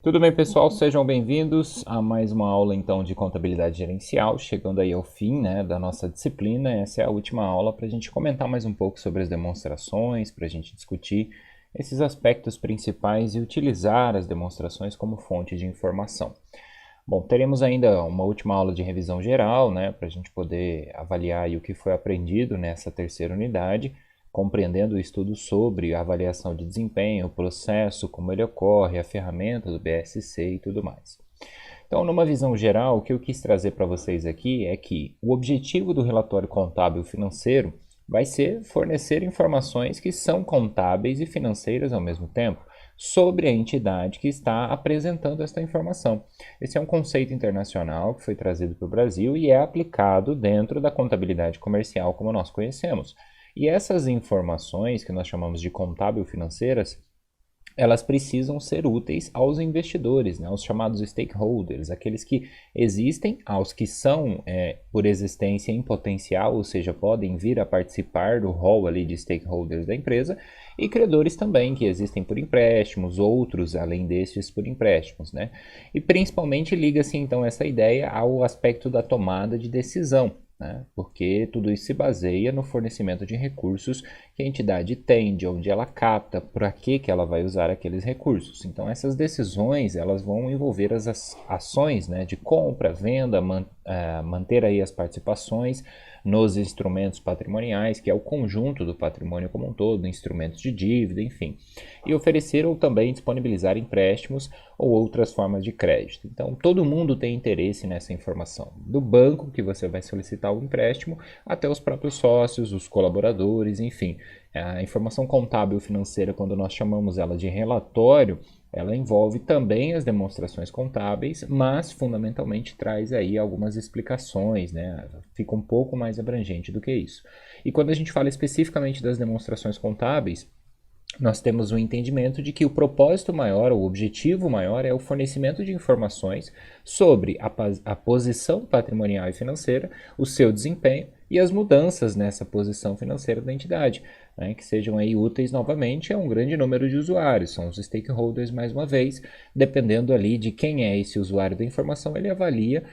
Tudo bem, pessoal? Sejam bem-vindos a mais uma aula então de contabilidade gerencial, chegando aí ao fim, da nossa disciplina. Essa é a última aula para a gente comentar mais um pouco sobre as demonstrações, para a gente discutir esses aspectos principais e utilizar as demonstrações como fonte de informação. Bom, teremos ainda uma última aula de revisão geral, para a gente poder avaliar aí o que foi aprendido nessa terceira unidade, compreendendo o estudo sobre a avaliação de desempenho, o processo, como ele ocorre, a ferramenta do BSC e tudo mais. Então, numa visão geral, o que eu quis trazer para vocês aqui é que o objetivo do relatório contábil financeiro vai ser fornecer informações que são contábeis e financeiras ao mesmo tempo sobre a entidade que está apresentando esta informação. Esse é um conceito internacional que foi trazido para o Brasil e é aplicado dentro da contabilidade comercial como nós conhecemos. E essas informações, que nós chamamos de contábil-financeiras, elas precisam ser úteis aos investidores, aos chamados stakeholders, aqueles que existem, aos que são, por existência, em potencial, ou seja, podem vir a participar do rol ali de stakeholders da empresa, e credores também, que existem por empréstimos, outros, além destes, por empréstimos. E principalmente liga-se, então, essa ideia ao aspecto da tomada de decisão, porque tudo isso se baseia no fornecimento de recursos que a entidade tem, de onde ela capta, para que ela vai usar aqueles recursos. Então, essas decisões elas vão envolver as ações de compra, venda, manter aí as participações nos instrumentos patrimoniais, que é o conjunto do patrimônio como um todo, instrumentos de dívida, enfim, e oferecer ou também disponibilizar empréstimos ou outras formas de crédito. Então, todo mundo tem interesse nessa informação, do banco que você vai solicitar o empréstimo até os próprios sócios, os colaboradores, enfim. A informação contábil financeira, quando nós chamamos ela de relatório, ela envolve também as demonstrações contábeis, mas fundamentalmente traz aí algumas explicações, Fica um pouco mais abrangente do que isso. E quando a gente fala especificamente das demonstrações contábeis, nós temos o entendimento de que o propósito maior, o objetivo maior é o fornecimento de informações sobre a posição patrimonial e financeira, o seu desempenho e as mudanças nessa posição financeira da entidade, que sejam aí úteis novamente a um grande número de usuários, são os stakeholders mais uma vez, dependendo ali de quem é esse usuário da informação, ele avalia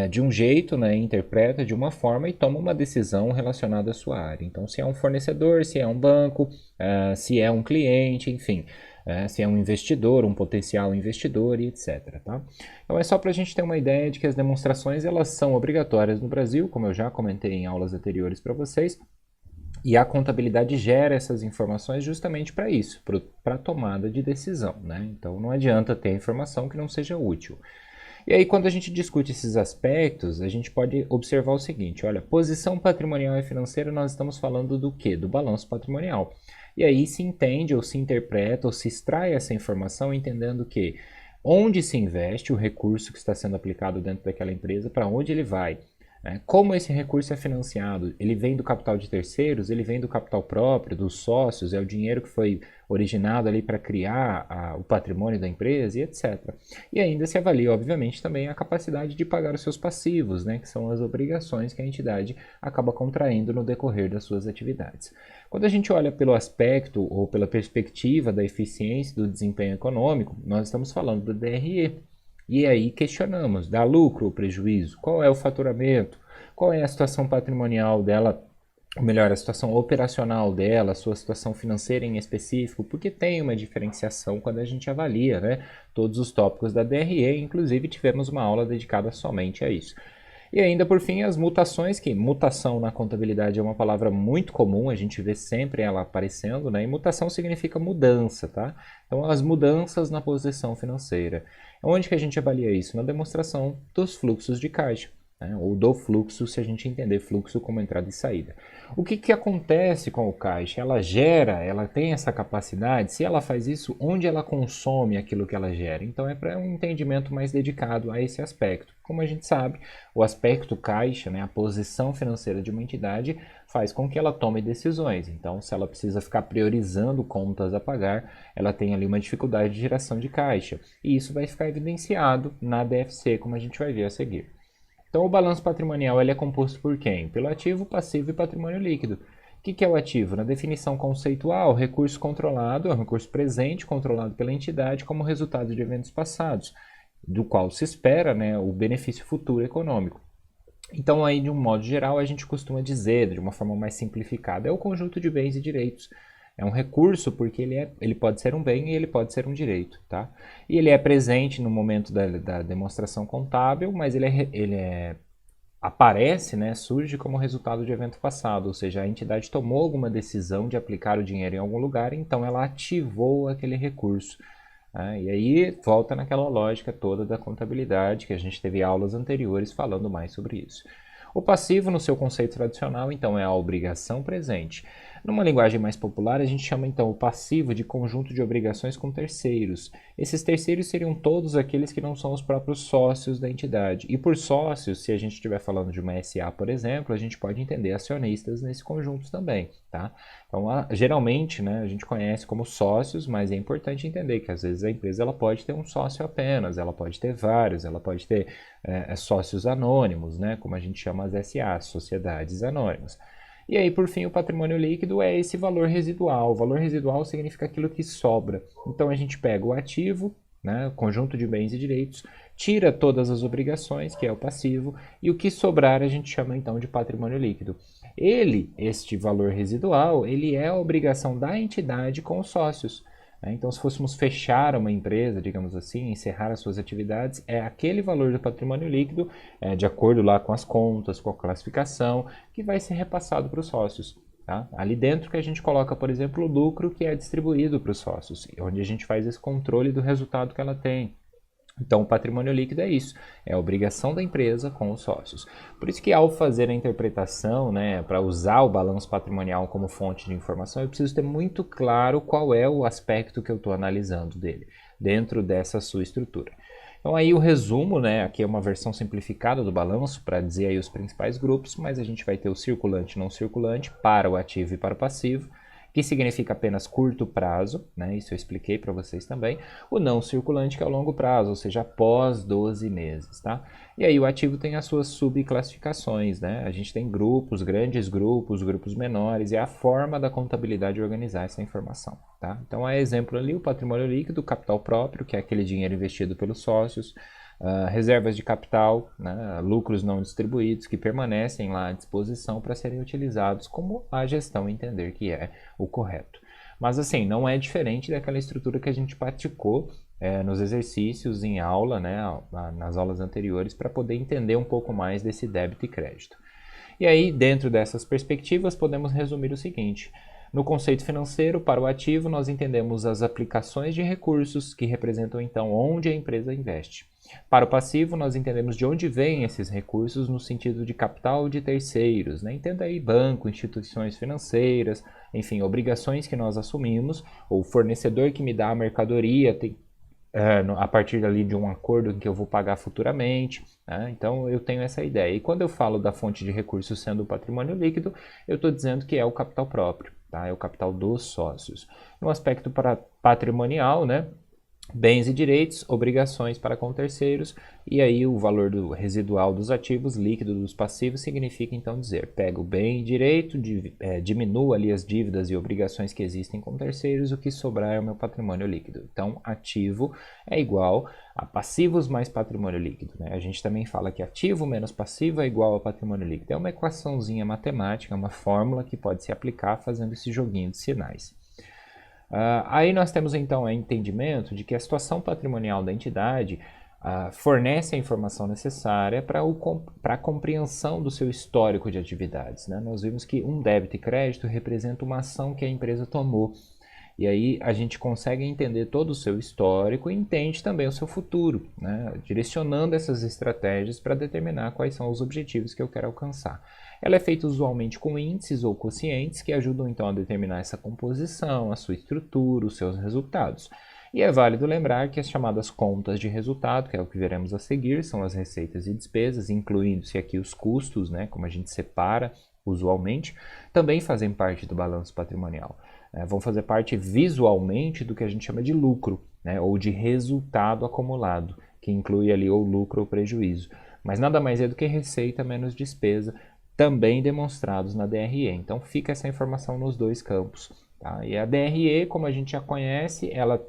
de um jeito, interpreta de uma forma e toma uma decisão relacionada à sua área. Então, se é um fornecedor, se é um banco, se é um cliente, enfim, se é um investidor, um potencial investidor e etc. Tá? Então é só para a gente ter uma ideia de que as demonstrações elas são obrigatórias no Brasil, como eu já comentei em aulas anteriores para vocês, e a contabilidade gera essas informações justamente para isso, para a tomada de decisão. Então não adianta ter informação que não seja útil. E aí, quando a gente discute esses aspectos, a gente pode observar o seguinte, olha, posição patrimonial e financeira, nós estamos falando do quê? Do balanço patrimonial. E aí se entende, ou se interpreta, ou se extrai essa informação entendendo que onde se investe o recurso que está sendo aplicado dentro daquela empresa, para onde ele vai. Como esse recurso é financiado? Ele vem do capital de terceiros? Ele vem do capital próprio, dos sócios? É o dinheiro que foi originado ali para criar o patrimônio da empresa e etc. E ainda se avalia, obviamente, também a capacidade de pagar os seus passivos, que são as obrigações que a entidade acaba contraindo no decorrer das suas atividades. Quando a gente olha pelo aspecto ou pela perspectiva da eficiência do desempenho econômico, nós estamos falando do DRE. E aí questionamos, dá lucro ou prejuízo? Qual é o faturamento? Qual é a situação patrimonial dela? Ou melhor, a situação operacional dela, a sua situação financeira em específico, porque tem uma diferenciação quando a gente avalia todos os tópicos da DRE, inclusive tivemos uma aula dedicada somente a isso. E ainda por fim as mutações, que mutação na contabilidade é uma palavra muito comum, a gente vê sempre ela aparecendo, e mutação significa mudança, tá? Então as mudanças na posição financeira. Onde que a gente avalia isso? Na demonstração dos fluxos de caixa, ou do fluxo, se a gente entender fluxo como entrada e saída. O que acontece com o caixa? Ela gera, ela tem essa capacidade, se ela faz isso, onde ela consome aquilo que ela gera? Então é para um entendimento mais dedicado a esse aspecto. Como a gente sabe, o aspecto caixa, a posição financeira de uma entidade, faz com que ela tome decisões. Então, se ela precisa ficar priorizando contas a pagar, ela tem ali uma dificuldade de geração de caixa. E isso vai ficar evidenciado na DFC, como a gente vai ver a seguir. Então, o balanço patrimonial ele é composto por quem? Pelo ativo, passivo e patrimônio líquido. O que é o ativo? Na definição conceitual, recurso controlado é um recurso presente controlado pela entidade como resultado de eventos passados, do qual se espera, né, o benefício futuro econômico. Então, aí, de um modo geral, a gente costuma dizer, de uma forma mais simplificada, é o conjunto de bens e direitos. É um recurso porque ele pode ser um bem e ele pode ser um direito, tá? E ele é presente no momento da demonstração contábil, mas aparece, né, surge como resultado de evento passado, ou seja, a entidade tomou alguma decisão de aplicar o dinheiro em algum lugar, então ela ativou aquele recurso. E aí volta naquela lógica toda da contabilidade, que a gente teve aulas anteriores falando mais sobre isso. O passivo, no seu conceito tradicional, então, é a obrigação presente. Numa linguagem mais popular, a gente chama então o passivo de conjunto de obrigações com terceiros. Esses terceiros seriam todos aqueles que não são os próprios sócios da entidade. E por sócios, se a gente estiver falando de uma SA, por exemplo, a gente pode entender acionistas nesse conjunto também, tá? Então, geralmente, né, a gente conhece como sócios, mas é importante entender que às vezes a empresa ela pode ter um sócio apenas, ela pode ter vários, ela pode ter sócios anônimos, né, como a gente chama as SA, sociedades anônimas. E aí, por fim, o patrimônio líquido é esse valor residual. O valor residual significa aquilo que sobra. Então, a gente pega o ativo, né, o conjunto de bens e direitos, tira todas as obrigações, que é o passivo, e o que sobrar a gente chama então de patrimônio líquido. Este valor residual, ele é a obrigação da entidade com os sócios. Então, se fôssemos fechar uma empresa, digamos assim, encerrar as suas atividades, é aquele valor do patrimônio líquido, de acordo lá com as contas, com a classificação, que vai ser repassado para os sócios. Tá? Ali dentro que a gente coloca, por exemplo, o lucro que é distribuído para os sócios, onde a gente faz esse controle do resultado que ela tem. Então, o patrimônio líquido é isso, é a obrigação da empresa com os sócios. Por isso que ao fazer a interpretação, né, para usar o balanço patrimonial como fonte de informação, eu preciso ter muito claro qual é o aspecto que eu estou analisando dele, dentro dessa sua estrutura. Então aí o resumo, né, aqui é uma versão simplificada do balanço para dizer aí os principais grupos, mas a gente vai ter o circulante e não circulante para o ativo e para o passivo, que significa apenas curto prazo, né? Isso eu expliquei para vocês também. O não circulante, que é o longo prazo, ou seja, após 12 meses, tá? E aí o ativo tem as suas subclassificações, né? A gente tem grupos, grandes grupos, grupos menores, e é a forma da contabilidade organizar essa informação, tá? Então, é exemplo ali o patrimônio líquido, capital próprio, que é aquele dinheiro investido pelos sócios, reservas de capital, né, lucros não distribuídos que permanecem lá à disposição para serem utilizados como a gestão entender que é o correto. Mas assim, não é diferente daquela estrutura que a gente praticou nos exercícios em aula, né, nas aulas anteriores, para poder entender um pouco mais desse débito e crédito. E aí, dentro dessas perspectivas, podemos resumir o seguinte: no conceito financeiro, para o ativo, nós entendemos as aplicações de recursos, que representam então onde a empresa investe. Para o passivo, nós entendemos de onde vêm esses recursos no sentido de capital de terceiros, né? Entenda aí banco, instituições financeiras, enfim, obrigações que nós assumimos, ou fornecedor que me dá a mercadoria, a partir ali de um acordo em que eu vou pagar futuramente, né? Então eu tenho essa ideia. E quando eu falo da fonte de recursos sendo o patrimônio líquido, eu estou dizendo que é o capital próprio, tá? É o capital dos sócios. No aspecto patrimonial, né? Bens e direitos, obrigações para com terceiros, e aí o valor do residual dos ativos, líquido dos passivos, significa então dizer, pega o bem e direito, diminua ali as dívidas e obrigações que existem com terceiros, o que sobrar é o meu patrimônio líquido. Então, ativo é igual a passivos mais patrimônio líquido, né? A gente também fala que ativo menos passivo é igual a patrimônio líquido. É uma equaçãozinha matemática, uma fórmula que pode se aplicar fazendo esse joguinho de sinais. Aí nós temos então o entendimento de que a situação patrimonial da entidade fornece a informação necessária para a compreensão do seu histórico de atividades, né? Nós vimos que um débito e crédito representa uma ação que a empresa tomou. E aí a gente consegue entender todo o seu histórico e entende também o seu futuro, né? Direcionando essas estratégias para determinar quais são os objetivos que eu quero alcançar. Ela é feita usualmente com índices ou quocientes que ajudam então a determinar essa composição, a sua estrutura, os seus resultados. E é válido lembrar que as chamadas contas de resultado, que é o que veremos a seguir, são as receitas e despesas, incluindo-se aqui os custos, né, como a gente separa usualmente, também fazem parte do balanço patrimonial. Vão fazer parte visualmente do que a gente chama de lucro, né, ou de resultado acumulado, que inclui ali ou lucro ou prejuízo. Mas nada mais é do que receita menos despesa, também demonstrados na DRE. Então fica essa informação nos dois campos. Tá? E a DRE, como a gente já conhece, ela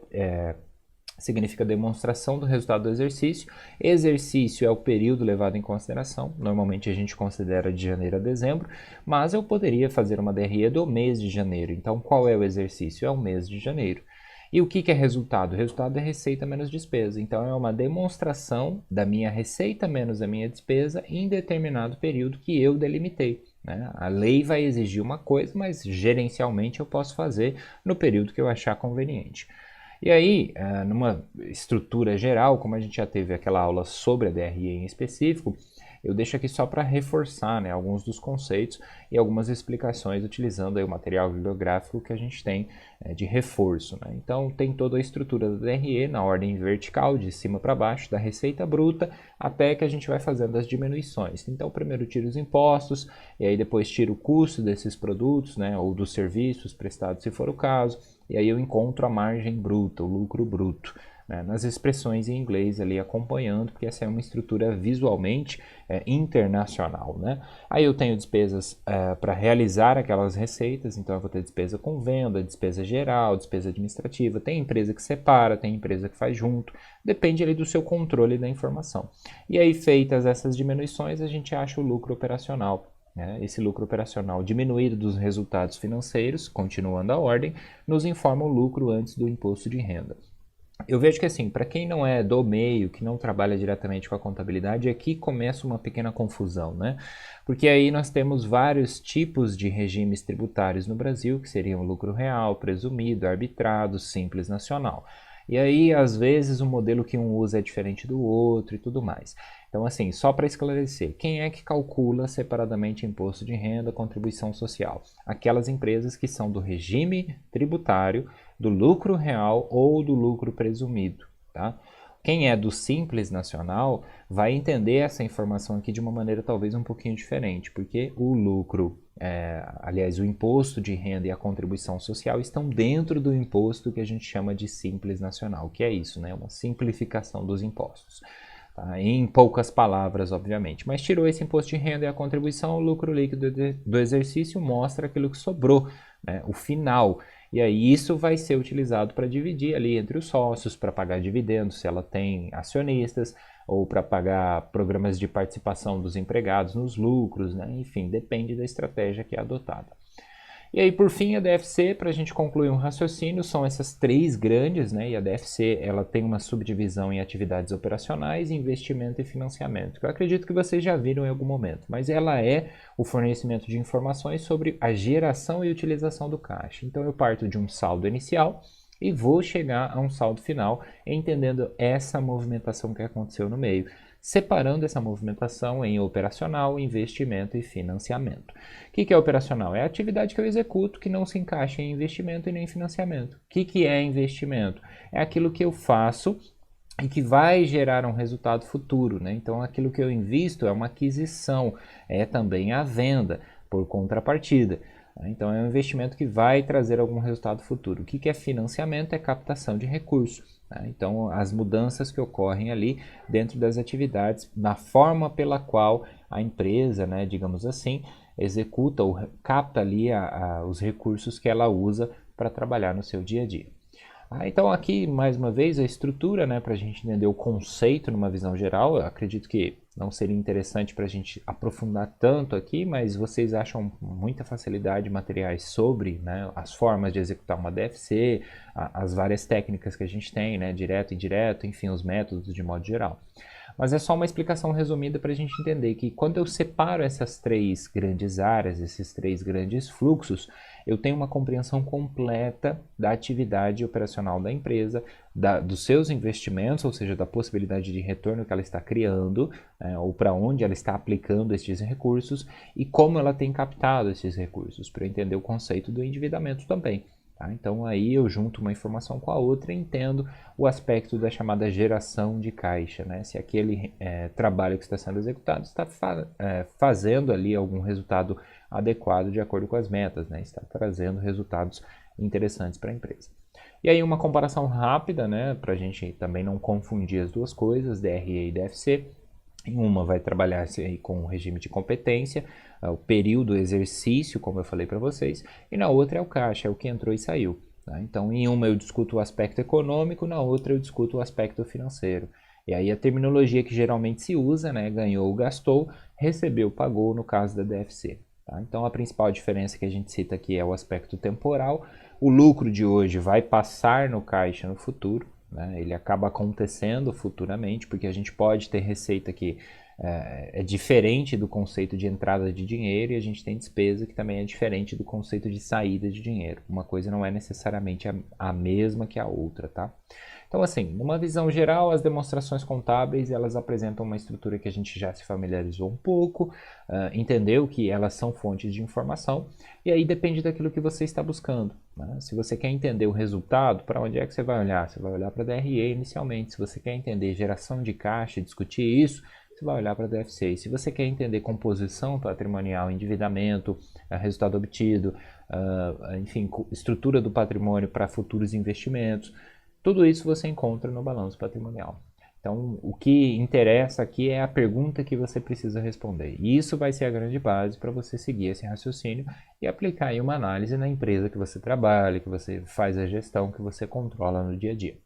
significa demonstração do resultado do exercício. Exercício é o período levado em consideração. Normalmente a gente considera de janeiro a dezembro, mas eu poderia fazer uma DRE do mês de janeiro. Então qual é o exercício? É o mês de janeiro. E o que é resultado? O resultado é receita menos despesa. Então é uma demonstração da minha receita menos a minha despesa em determinado período que eu delimitei. Né? A lei vai exigir uma coisa, mas gerencialmente eu posso fazer no período que eu achar conveniente. E aí, numa estrutura geral, como a gente já teve aquela aula sobre a DRE em específico, eu deixo aqui só para reforçar, né, alguns dos conceitos e algumas explicações utilizando aí o material bibliográfico que a gente tem de reforço. Né? Então, tem toda a estrutura da DRE na ordem vertical, de cima para baixo, da receita bruta, até que a gente vai fazendo as diminuições. Então, primeiro tira os impostos, e aí depois tira o custo desses produtos, né, ou dos serviços prestados, se for o caso, e aí eu encontro a margem bruta, o lucro bruto, né, nas expressões em inglês ali acompanhando, porque essa é uma estrutura visualmente internacional. Né? Aí eu tenho despesas para realizar aquelas receitas, então eu vou ter despesa com venda, despesa geral, despesa administrativa, tem empresa que separa, tem empresa que faz junto, depende ali do seu controle da informação. E aí feitas essas diminuições, a gente acha o lucro operacional. Esse lucro operacional diminuído dos resultados financeiros, continuando a ordem, nos informa o lucro antes do imposto de renda. Eu vejo que assim, para quem não é do meio, que não trabalha diretamente com a contabilidade, aqui começa uma pequena confusão, né? Porque aí nós temos vários tipos de regimes tributários no Brasil, que seriam lucro real, presumido, arbitrado, simples nacional. E aí, às vezes, o modelo que um usa é diferente do outro e tudo mais. Então, assim, só para esclarecer, quem é que calcula separadamente imposto de renda, contribuição social? Aquelas empresas que são do regime tributário, do lucro real ou do lucro presumido, tá? Quem é do Simples Nacional vai entender essa informação aqui de uma maneira talvez um pouquinho diferente, porque o lucro, aliás, o imposto de renda e a contribuição social estão dentro do imposto que a gente chama de Simples Nacional, que é isso, né? Uma simplificação dos impostos. Tá? Em poucas palavras, obviamente. Mas tirou esse imposto de renda e a contribuição, o lucro líquido do exercício mostra aquilo que sobrou, né? O final. E aí isso vai ser utilizado para dividir ali entre os sócios, para pagar dividendos se ela tem acionistas, ou para pagar programas de participação dos empregados nos lucros, né? Enfim, depende da estratégia que é adotada. E aí, por fim, a DFC, para a gente concluir um raciocínio, são essas três grandes, né? E a DFC, ela tem uma subdivisão em atividades operacionais, investimento e financiamento, que eu acredito que vocês já viram em algum momento, mas ela é o fornecimento de informações sobre a geração e utilização do caixa. Então, eu parto de um saldo inicial e vou chegar a um saldo final, entendendo essa movimentação que aconteceu no meio, separando essa movimentação em operacional, investimento e financiamento. O que é operacional? É a atividade que eu executo que não se encaixa em investimento e nem financiamento. O que é investimento? É aquilo que eu faço e que vai gerar um resultado futuro, né? Então, aquilo que eu invisto é uma aquisição, é também a venda, por contrapartida. Então, é um investimento que vai trazer algum resultado futuro. O que é financiamento? É captação de recursos. Então, as mudanças que ocorrem ali dentro das atividades, na forma pela qual a empresa, né, digamos assim, executa ou capta ali os recursos que ela usa para trabalhar no seu dia a dia. Então aqui, mais uma vez, a estrutura, né, para a gente entender o conceito numa visão geral. Eu acredito que não seria interessante para a gente aprofundar tanto aqui, mas vocês acham muita facilidade de materiais sobre, né, as formas de executar uma DFC, as várias técnicas que a gente tem, né, direto e indireto, enfim, os métodos de modo geral. Mas é só uma explicação resumida para a gente entender que quando eu separo essas três grandes áreas, esses três grandes fluxos, eu tenho uma compreensão completa da atividade operacional da empresa, dos seus investimentos, ou seja, da possibilidade de retorno que ela está criando, ou para onde ela está aplicando esses recursos e como ela tem captado esses recursos, para entender o conceito do endividamento também. Então aí eu junto uma informação com a outra e entendo o aspecto da chamada geração de caixa, né? Se aquele trabalho que está sendo executado está fazendo ali algum resultado adequado de acordo com as metas, né? Está trazendo resultados interessantes para a empresa. E aí uma comparação rápida, né? Para a gente também não confundir as duas coisas, DRE e DFC. Em uma vai trabalhar aí com o regime de competência, o período, o exercício, como eu falei para vocês, e na outra é o caixa, é o que entrou e saiu. Tá? Então, em uma eu discuto o aspecto econômico, na outra eu discuto o aspecto financeiro. E aí a terminologia que geralmente se usa, né, ganhou, gastou, recebeu, pagou, no caso da DFC. Tá? Então, a principal diferença que a gente cita aqui é o aspecto temporal. O lucro de hoje vai passar no caixa no futuro, né? Ele acaba acontecendo futuramente, porque a gente pode ter receita que é diferente do conceito de entrada de dinheiro, e a gente tem despesa que também é diferente do conceito de saída de dinheiro. Uma coisa não é necessariamente a mesma que a outra, tá? Então, assim, numa visão geral, as demonstrações contábeis, elas apresentam uma estrutura que a gente já se familiarizou um pouco, entendeu que elas são fontes de informação, e aí depende daquilo que você está buscando, né? Se você quer entender o resultado, para onde é que você vai olhar? Você vai olhar para a DRE inicialmente. Se você quer entender geração de caixa, discutir isso, você vai olhar para a DFC. E se você quer entender composição patrimonial, endividamento, resultado obtido, enfim, estrutura do patrimônio para futuros investimentos, tudo isso você encontra no balanço patrimonial. Então, o que interessa aqui é a pergunta que você precisa responder. E isso vai ser a grande base para você seguir esse raciocínio e aplicar aí uma análise na empresa que você trabalha, que você faz a gestão, que você controla no dia a dia.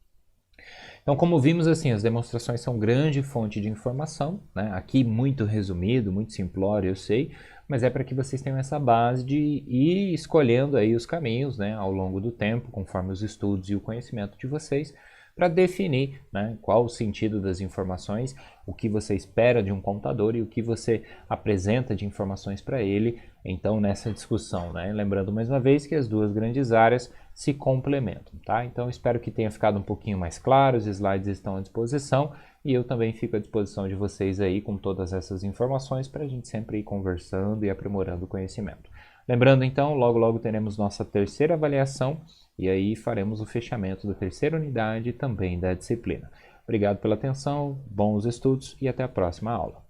Então, como vimos, assim, as demonstrações são grande fonte de informação, né? Aqui muito resumido, muito simplório, eu sei, mas é para que vocês tenham essa base de ir escolhendo aí os caminhos, né, ao longo do tempo, conforme os estudos e o conhecimento de vocês, para definir, né, qual o sentido das informações, o que você espera de um contador e o que você apresenta de informações para ele, então, nessa discussão, né? Lembrando mais uma vez que as duas grandes áreas se complementam, tá? Então, espero que tenha ficado um pouquinho mais claro, os slides estão à disposição e eu também fico à disposição de vocês aí com todas essas informações para a gente sempre ir conversando e aprimorando o conhecimento. Lembrando, então, logo logo teremos nossa terceira avaliação e aí faremos o fechamento da terceira unidade também da disciplina. Obrigado pela atenção, bons estudos e até a próxima aula.